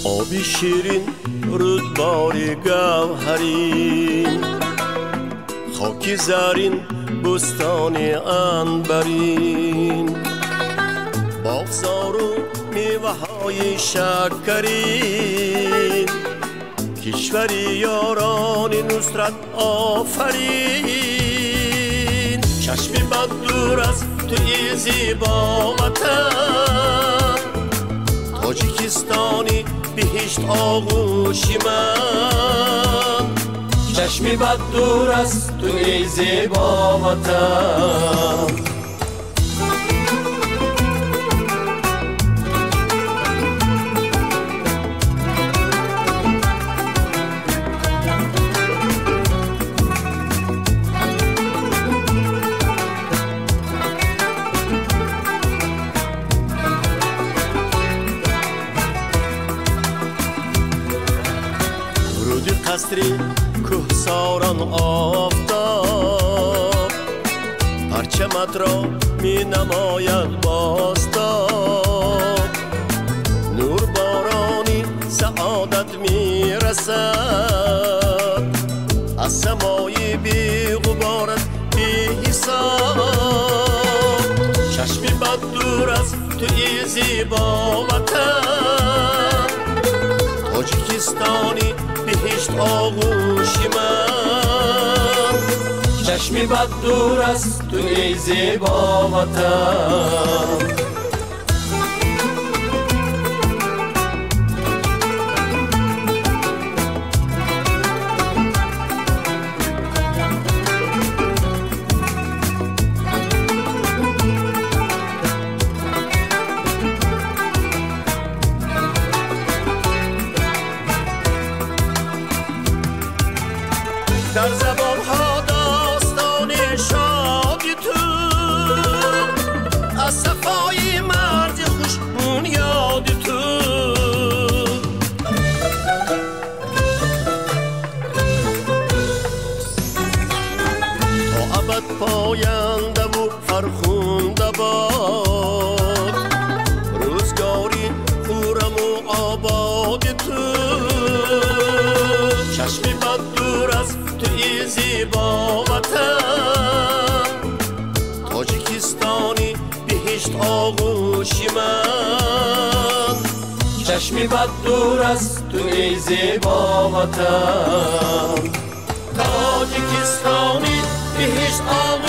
آبی شیرین رودباری گوهرین، خاکی زرین بستانی عنبرین، باغزار و میوه های شکرین، کشوری یاران نصرت آفرین. چشمی بد دور از توی زیبا وطن، تاجیکستانی بهشت آغوشی من. چشمی بد دور از توی زیبا وطن. قصری کوهساران آفتاب، پرچمت را می نماید بازتاب. نور بارانی سعادت می رسد، از سمای بی غبارت بی حساب. چشمی بد دور از توی زیبا وطن، تاجیکستانی بهشت آغوشی من. چشمی بد دور از توی زیبا وطن. در زبان ها داستان شادی تو، از صفای مرد خوشبون یادی تو. تا ابد پاینده و فرخونده باد، روزگاری خورم و آباد تو. چشمی بد دور از توی زیبا وطن، تاجیکستانی بهشت آغوشی من. چشمی بد دور از توی زیبا وطن، تاجیکستانی بهشت آغوشی من.